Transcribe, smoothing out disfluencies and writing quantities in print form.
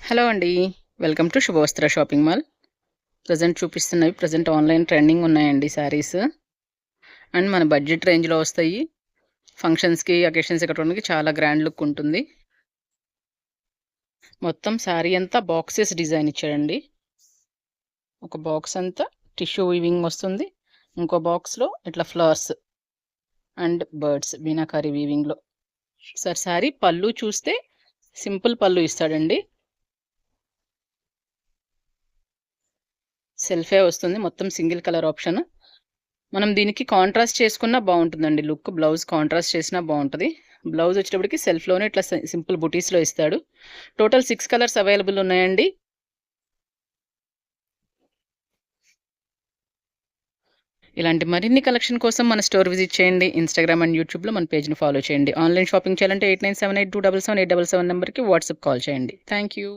Hello అండి. Welcome to Shubhavastra shopping mall. Present online trending ఉన్నాయండి sarees. And మన budget రేంజ్‌లో వస్తాయి. ఫంక్షన్స్‌కి, అకేషన్స్‌కి కట్టుకోవడానికి చాలా గ్రాండ్ లుక్ ఉంటుంది. మొత్తం శారీ అంతా బాక్సెస్ డిజైన్ ఇచ్చాడండి. ఒక బాక్స్ అంతా టిష్యూ వీవింగ్ వస్తుంది. ఇంకో బాక్స్‌లో ఇట్లా ఫ్లవర్స్ అండ్ బర్డ్స్ మీనాకారి వీవింగ్‌లో. శారీ పళ్ళు చూస్తే సింపుల్ పళ్ళు ఇస్తాడండి. సెల్ఫే వస్తుంది. మొత్తం సింగిల్ కలర్ ఆప్షన్. మనం దీనికి కాంట్రాస్ట్ చేసుకున్నా బాగుంటుందండి లుక్. బ్లౌజ్ కాంట్రాస్ట్ చేసినా బాగుంటుంది. బ్లౌజ్ వచ్చేటప్పటికి సెల్ఫ్లోనే ఇట్లా సింపుల్ బుటీస్లో ఇస్తాడు. టోటల్ 6 కలర్స్ అవైలబుల్ ఉన్నాయండి. ఇలాంటి మరిన్ని కలెక్షన్ కోసం మన స్టోర్ విజిట్ చేయండి. ఇన్స్టాగ్రామ్ అండ్ యూట్యూబ్లో మన పేజ్ని ఫాలో చేయండి. ఆన్లైన్ షాపింగ్ చేయాలంటే 8978277877 నెంబర్కి వాట్సాప్ కాల్ చేయండి. Thank you.